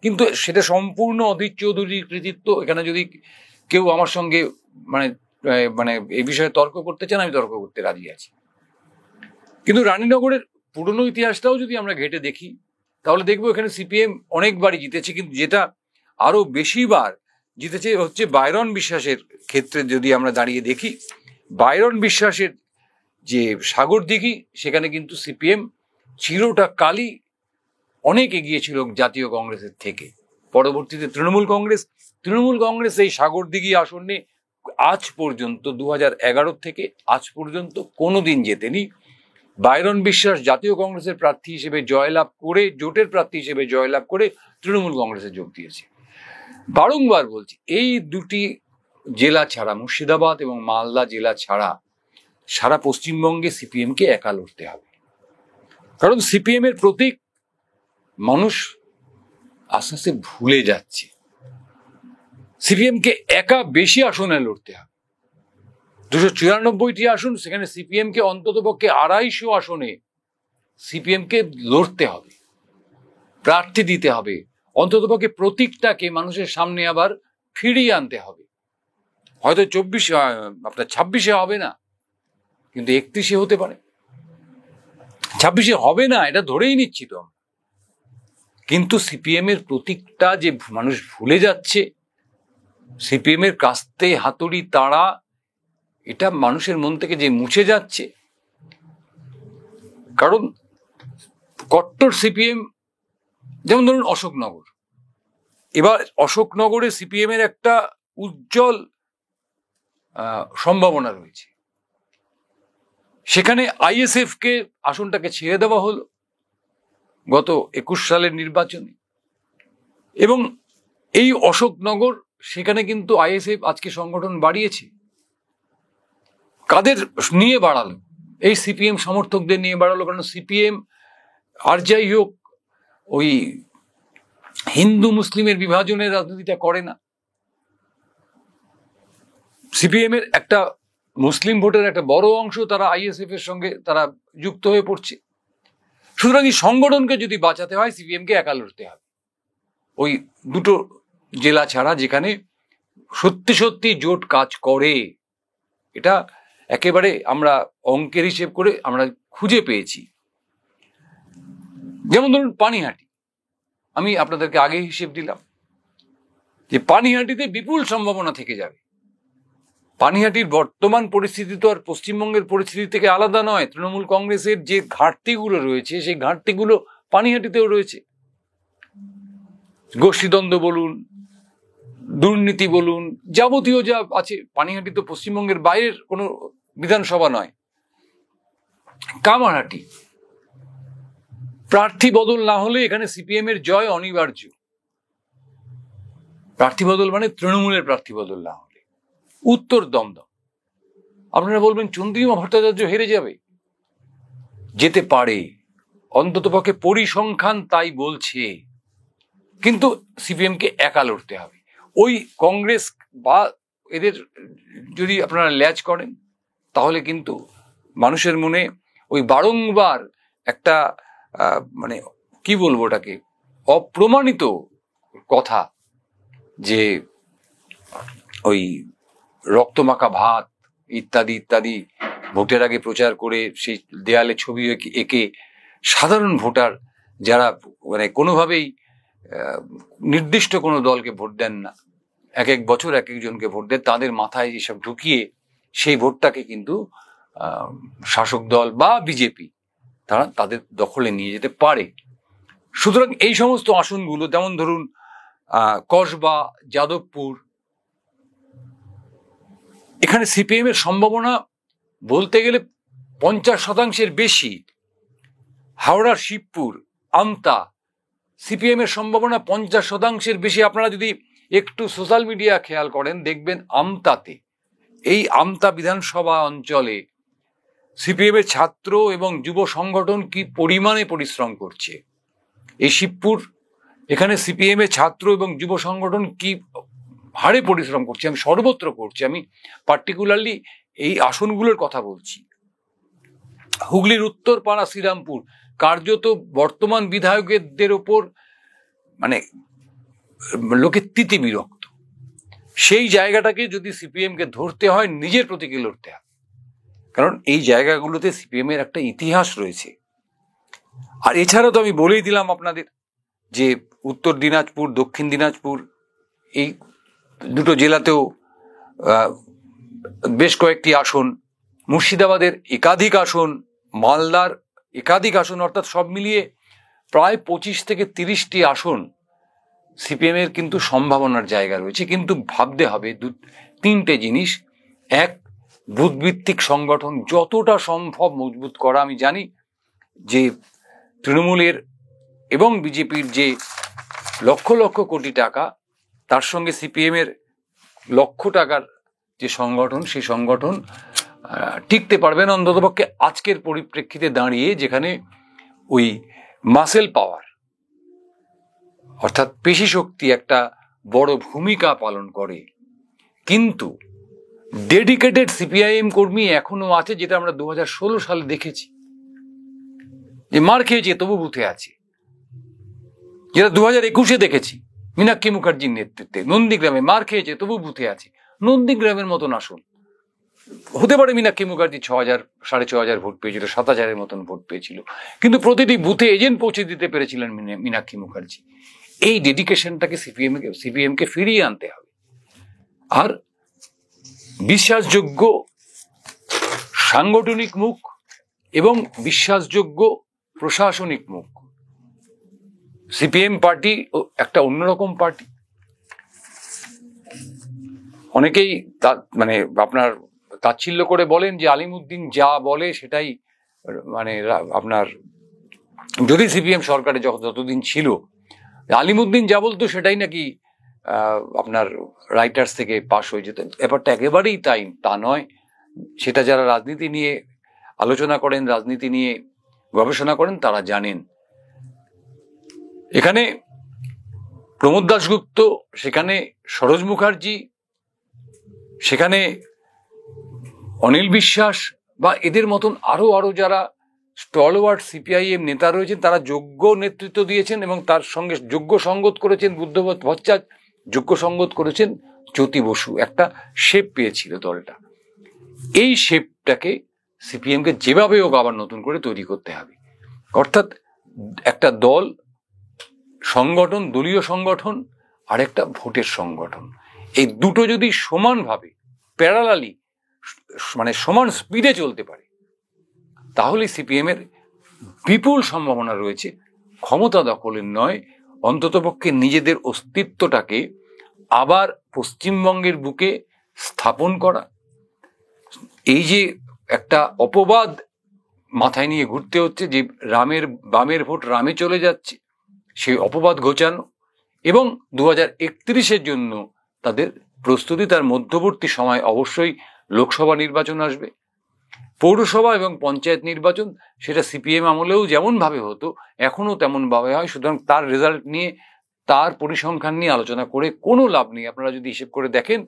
কিন্তু সেটা সম্পূর্ণ অধীর চৌধুরীর কৃতিত্ব। এখানে যদি কেউ আমার সঙ্গে মানে মানে এই বিষয়ে তর্ক করতে চান, আমি তর্ক করতে রাজি আছি। কিন্তু রানীনগরের পুরনো ইতিহাসটাও যদি আমরা ঘেটে দেখি, তাহলে দেখবো এখানে সিপিএম অনেকবারই জিতেছে, কিন্তু যেটা আরো বেশিবার জিতেছে হচ্ছে বাইরন বিশ্বাসের ক্ষেত্রে। যদি আমরা দাঁড়িয়ে দেখি, বাইরন বিশ্বাসের যে সাগরদিঘি, সেখানে কিন্তু সিপিএম চিরটা কালই অনেক এগিয়ে ছিল জাতীয় কংগ্রেসের থেকে। পরবর্তীতে তৃণমূল কংগ্রেস এই সাগরদিঘি আসনে আজ পর্যন্ত 2011 থেকে আজ পর্যন্ত কোনোদিন জেতেনি। বাইরন বিশ্বাস জাতীয় কংগ্রেসের প্রার্থী হিসেবে জয়লাভ করে, জোটের প্রার্থী হিসেবে জয়লাভ করে তৃণমূল কংগ্রেসে যোগ দিয়েছে। বারংবার বলছি, এই দুটি জেলা ছাড়া, মুর্শিদাবাদ এবং মালদা জেলা ছাড়া, সারা পশ্চিমবঙ্গে সিপিএম কে একা লড়তে হবে। কারণ সিপিএম এর প্রতীক মানুষ আস্তে আস্তে ভুলে যাচ্ছে। সিপিএম কে একা বেশি আসনে লড়তে হবে। 294টি আসন, সেখানে সিপিএম কে অন্তত পক্ষে 250 আসনে সিপিএমকে লড়তে হবে, প্রার্থী দিতে হবে, অন্ততপক্ষে প্রতীকটাকে মানুষের সামনে আবার ফিরিয়ে আনতে হবে। হয়তো 26 হবে না, কিন্তু 31 হতে পারে, 26 হবে না, এটা ধরেই নিচ্ছি তো। কিন্তু সিপিএম এর প্রতীকটা যে মানুষ ভুলে যাচ্ছে, সিপিএম এর কাস্তে হাতুড়ি তাড়া, এটা মানুষের মন থেকে যে মুছে যাচ্ছে। কারণ কট্টর সিপিএম, যেমন ধরুন অশোকনগর, এবার অশোকনগরে সিপিএম এর একটা উজ্জ্বল সম্ভাবনা রয়েছে। সেখানে আইএসএফ কে আসনটাকে ছেড়ে দেওয়া হলো গত 21 সালের নির্বাচনে, এবং এই অশোকনগর, সেখানে কিন্তু আইএসএফ আজকে সংগঠন বাড়িয়েছে। কাদের নিয়ে বাড়ালো? এই সিপিএম সমর্থকদের নিয়ে বাড়ালো। কারণ সিপিএম আর যাই হোক ওই হিন্দু মুসলিমের বিভাজনের রাজনীতিটা করে না। সিপিএম এর একটা মুসলিম ভোটের একটা বড় অংশ তারা আইএসএফ এর সঙ্গে তারা যুক্ত হয়ে পড়ছে। সুতরাং এই সংগঠনকে যদি বাঁচাতে হয়, সিপিএম কে একা লড়তে হবে। ওই দুটো জেলা ছাড়া যেখানে সত্যি সত্যি জোট কাজ করে, এটা একেবারে আমরা অঙ্কের হিসেব করে আমরা খুঁজে পেয়েছি। যেমন ধরুন পানিহাটি, আমি আপনাদেরকে আগে হিসেব দিলাম যে পানিহাটিতে বিপুল সম্ভাবনা থেকে যাবে। পানিহাটির বর্তমান পরিস্থিতি তো আর পশ্চিমবঙ্গের পরিস্থিতি থেকে আলাদা নয়। তৃণমূল কংগ্রেসের যে ঘাটতিগুলো রয়েছে, সেই ঘাটতিগুলো পানিহাটিতেও রয়েছে। গোষ্ঠীদ্বন্দ্ব বলুন, দুর্নীতি বলুন, যাবতীয় যা আছে, পানিহাটি তো পশ্চিমবঙ্গের বাইরের কোনো বিধানসভা নয়। কামারহাটি, প্রার্থী বদল না হলে এখানে সিপিএম এর জয় অনিবার্য। প্রার্থী বদল মানে তৃণমূলের প্রার্থী বদল না হলে। উত্তর দমদম, আপনারা বলবেন চন্দ্রিমা ভট্টাচার্য হেরে যাবে, যেতে পারে, অন্ততপক্ষে পরিসংখ্যান তাই বলছে। কিন্তু সিপিএম কে একা লড়তে হবে। ওই কংগ্রেস বা এদের যদি আপনারা ল্যাচ করেন, তাহলে কিন্তু মানুষের মনে ওই বারংবার একটা মানে কি বলবো ওটাকে, অপ্রমাণিত কথা, যে ওই রক্তমাখা ভাত ইত্যাদি ইত্যাদি ভোটের আগে প্রচার করে সেই দেয়ালে ছবি এঁকে সাধারণ ভোটার যারা মানে কোনোভাবেই নির্দিষ্ট কোনো দলকে ভোট দেন না, এক এক বছর এক একজনকে ভোট দেন, তাদের মাথায় এসব ঢুকিয়ে সেই ভোটটাকে কিন্তু শাসক দল বা বিজেপি তারা তাদের দখলে নিয়ে যেতে পারে। সুতরাং এই সমস্ত আসনগুলো, যেমন ধরুন কসবা, যাদবপুর, এখানে সিপিএম এর সম্ভাবনা বলতে গেলে 50% বেশি। হাওড়ার শিবপুর, আমতা, সিপিএম এর সম্ভাবনা 50% বেশি। আপনারা যদি একটু সোশ্যাল মিডিয়া খেয়াল করেন, দেখবেন আমতাতে, এই আমতা বিধানসভা অঞ্চলে সিপিএম এর ছাত্র এবং যুব সংগঠন কি পরিমাণে পরিশ্রম করছে। এই শিবপুর, এখানে সিপিএম এর ছাত্র এবং যুব সংগঠন কি হারে পরিশ্রম করছে, আমি সর্বত্র করছি, আমি পার্টিকুলারলি এই আসনগুলোর কথা বলছি। হুগলির উত্তরপাড়া, শ্রীরামপুর, কার্যত বর্তমান বিধায়কদের ওপর মানে লোকে তিতি বিরক্ত। সেই জায়গাটাকে যদি সিপিএম কে ধরতে হয়, নিজের প্রতীকে লড়তে হবে। কারণ এই জায়গাগুলোতে সিপিএম এর একটা ইতিহাস রয়েছে। আর এছাড়াও তো আমি বলেই দিলাম আপনাদের যে উত্তর দিনাজপুর, দক্ষিণ দিনাজপুর, এই দুটো জেলাতেও বেশ কয়েকটি আসন, মুর্শিদাবাদের একাধিক আসন, মালদার একাধিক আসন, অর্থাৎ সব মিলিয়ে প্রায় 25 থেকে 30টি আসন সিপিএম এর কিন্তু সম্ভাবনার জায়গা রয়েছে। কিন্তু ভাবতে হবে 3টে জিনিস। এক, বুথভিত্তিক সংগঠন যতটা সম্ভব মজবুত করা। আমি জানি যে তৃণমূলের এবং বিজেপির যে লক্ষ লক্ষ কোটি টাকা, তার সঙ্গে সিপিএম এর লক্ষ টাকার যে সংগঠন, সেই সংগঠন টিকতে পারবে না, অন্ততপক্ষে আজকের পরিপ্রেক্ষিতে দাঁড়িয়ে, যেখানে ওই মাসেল পাওয়ার অর্থাৎ পেশি শক্তি একটা বড় ভূমিকা পালন করে। কিন্তু ডেডিকেটেড সিপিআইএম কর্মী এখনো আছে, যেটা আমরা 2016 সালে দেখেছি। যে মার খেয়েছে তবু বুথে আছে, যেটা 2021-এ দেখেছি মীনাক্ষী মুখার্জির নেতৃত্বে নন্দীগ্রামে মার খেয়েছে তবু বুথে আছে। নন্দীগ্রামের মতন আসুন, হতে পারে মীনাক্ষী মুখার্জি 6,000 6,500 ভোট পেয়েছিল, 7,000-এর মতন ভোট পেয়েছিল, কিন্তু প্রতিটি বুথে এজেন্ট পৌঁছে দিতে পেরেছিলেন মীনাক্ষী মুখার্জি। এই ডেডিকেশনটাকে সিপিএমকে ফিরিয়ে আনতে হবে। আর বিশ্বাসযোগ্য সাংগঠনিক মুখ এবং বিশ্বাসযোগ্য প্রশাসনিক মুখ। সিপিএম পার্টি একটা অন্যরকম পার্টি। অনেকেই মানে আপনার তাচ্ছিল্য করে বলেন যে আলিমুদ্দিন যা বলে সেটাই মানে আপনার, যদি সিপিএম সরকারে যতদিন ছিল আলিমুদ্দিন যা বলতো সেটাই নাকি আপনার রাইটার্স থেকে পাশ হয়ে যেত। ব্যাপারটা একেবারেই তা নয়। সেটা যারা রাজনীতি নিয়ে আলোচনা করেন, রাজনীতি নিয়ে গবেষণা করেন, তারা জানেন। এখানে প্রমোদ দাশগুপ্ত, সেখানে সরোজ মুখার্জি, সেখানে অনিল বিশ্বাস বা এদের মতন আরো যারা স্টলওয়ার্ড সিপিআইএম নেতা রয়েছেন, তারা যোগ্য নেতৃত্ব দিয়েছেন এবং তার সঙ্গে যোগ্য সঙ্গত করেছেন বুদ্ধদেব ভট্টাচার্য, যোগ্য সঙ্গত করেছেন জ্যোতি বসু। একটা শেপ পেয়েছিল দলটা। এই শেপটাকে সিপিএমকে যেভাবে হোক আবার নতুন করে তৈরি করতে হবে। অর্থাৎ একটা দল সংগঠন, দলীয় সংগঠন আর একটা ভোটের সংগঠন, এই দুটো যদি সমানভাবে প্যারালালি মানে সমান স্পিডে চলতে পারে, তাহলে সিপিএম এর বিপুল সম্ভাবনা রয়েছে ক্ষমতা দখলের নয়, অন্ততপক্ষে নিজেদের অস্তিত্বটাকে আবার পশ্চিমবঙ্গের বুকে স্থাপন করা। এই যে একটা অপবাদ মাথায় নিয়ে ঘুরতে হচ্ছে যে বামের ভোট রামে চলে যাচ্ছে, সেই অপবাদ ঘোচানো এবং 2031-এর জন্য তাদের প্রস্তুতি। তার মধ্যবর্তী সময় অবশ্যই লোকসভা নির্বাচন আসবে, পৌরসভা এবং পঞ্চায়েত নির্বাচন। সেটা সিপিএম আমলেও যেমন ভাবে হতো এখনো তেমন ভাবে হয়। সুতরাং তার রেজাল্ট নিয়ে, তার পরিসংখ্যান নিয়ে আলোচনা করে কোনো লাভ নেই। আপনারা যদি হিসেব করে দেখেন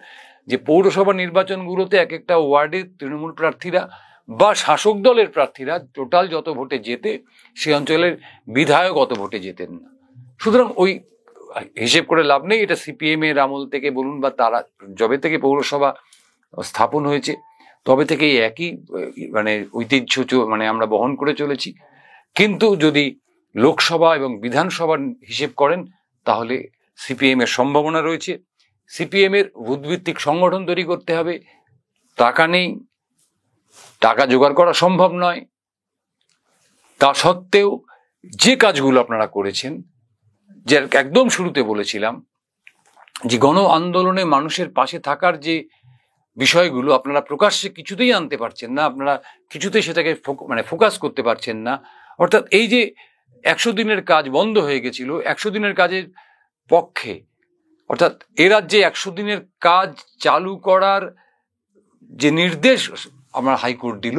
যে পৌরসভা নির্বাচনগুলোতে এক একটা ওয়ার্ডে তৃণমূল প্রার্থীরা বা শাসক দলের প্রার্থীরা টোটাল যত ভোটে জেতে, সে অঞ্চলের বিধায়ক অত ভোটে জেতেন না। সুতরাং ওই হিসেব করে লাভ নেই। এটা সিপিএম এর আমল থেকে বলুন বা তারা যবে থেকে পৌরসভা স্থাপন হয়েছে তবে থেকে একই মানে ঐতিহ্য মানে আমরা বহন করে চলেছি। কিন্তু যদি লোকসভা এবং বিধানসভার হিসেব করেন তাহলে সিপিএম এর সম্ভাবনা রয়েছে। সিপিএম এর বুথভিত্তিক সংগঠন তৈরি করতে হবে। টাকা নেই, টাকা জোগাড় করা সম্ভব নয়। তা সত্ত্বেও যে কাজগুলো আপনারা করেছেন, যে একদম শুরুতে বলেছিলাম যে গণ আন্দোলনে মানুষের পাশে থাকার যে বিষয়গুলো আপনারা প্রকাশ্যে কিছুতেই আনতে পারছেন না, আপনারা কিছুতেই সেটাকে মানে ফোকাস করতে পারছেন না। অর্থাৎ এই যে 100 দিনের কাজ বন্ধ হয়ে গেছিল, 100 দিনের কাজের পক্ষে, অর্থাৎ এ রাজ্যে 100 দিনের কাজ চালু করার যে নির্দেশ আমার হাইকোর্ট দিল,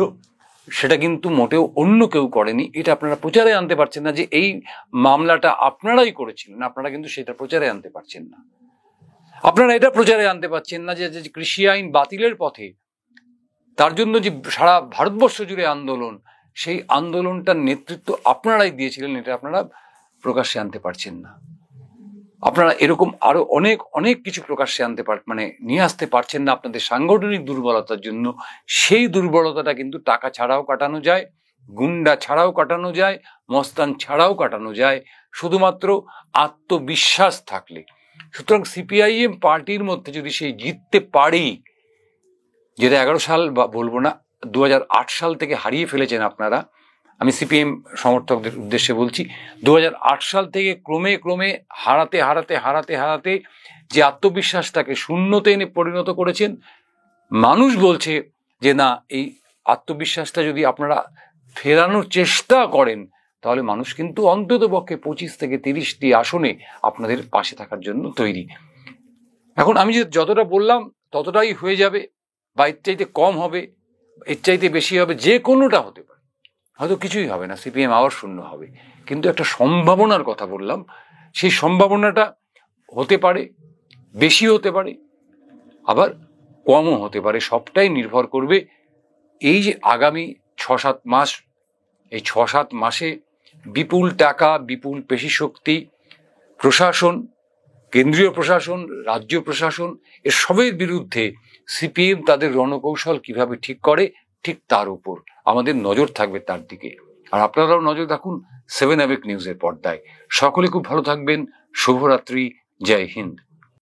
সেটা কিন্তু মোটেও অন্য কেউ করেনি। এটা আপনারা প্রচারে আনতে পারছেন না যে এই মামলাটা আপনারাই করেছিলেন, আপনারা কিন্তু সেটা প্রচারে আনতে পারছেন না। আপনারা এটা প্রচারে আনতে পারছেন না যে কৃষি আইন বাতিলের পথে, তার জন্য যে সারা ভারতবর্ষ জুড়ে আন্দোলন, সেই আন্দোলনটার নেতৃত্ব আপনারাই দিয়েছিলেন, এটা আপনারা প্রকাশ্যে আনতে পারছেন না। আপনারা এরকম আরো অনেক অনেক কিছু প্রকাশ্যে আনতে মানে নিয়ে আসতে পারছেন না আপনাদের সাংগঠনিক দুর্বলতার জন্য। সেই দুর্বলতাটা কিন্তু টাকা ছাড়াও কাটানো যায়, গুন্ডা ছাড়াও কাটানো যায়, মস্তান ছাড়াও কাটানো যায়, শুধুমাত্র আত্মবিশ্বাস থাকলে। সুতরাং সিপিআইএম পার্টির মধ্যে যদি সেই জিততে পারি, যেটা 11 সাল বা বলবো না 2008 সাল থেকে হারিয়ে ফেলেছেন আপনারা, আমি সিপিএম সমর্থকদের উদ্দেশ্যে বলছি, 2008 সাল থেকে ক্রমে ক্রমে হারাতে হারাতে হারাতে হারাতে যে আত্মবিশ্বাসটাকে শূন্যতে এনে পরিণত করেছেন, মানুষ বলছে যে না, এই আত্মবিশ্বাসটা যদি আপনারা ফেরানোর চেষ্টা করেন তাহলে মানুষ কিন্তু অন্তত পক্ষে 25 থেকে 30টি আসনে আপনাদের পাশে থাকার জন্য তৈরি। এখন আমি যতটা বললাম ততটাই হয়ে যাবে বা এর চাইতে কম হবে, এর চাইতে বেশি হবে, যে কোনোটা হতে পারে, হয়তো কিছুই হবে না, সিপিএম আবার শূন্য হবে। কিন্তু একটা সম্ভাবনার কথা বললাম, সেই সম্ভাবনাটা হতে পারে, বেশি হতে পারে, আবার কমও হতে পারে। সবটাই নির্ভর করবে এই যে আগামী 6-7 মাস, এই 6-7 মাসে বিপুল টাকা, বিপুল পেশি শক্তি, প্রশাসন, কেন্দ্রীয় প্রশাসন, রাজ্য প্রশাসন, এর সবের বিরুদ্ধে সিপিএম তাদের রণকৌশল কিভাবে ঠিক করে, ঠিক তার উপর আমাদের নজর থাকবে, তার দিকে। আর আপনারাও নজর রাখুন 7 অ্যাওয়েক নিউজের পর্দায়। সকলে খুব ভালো থাকবেন। শুভরাত্রি। জয় হিন্দ।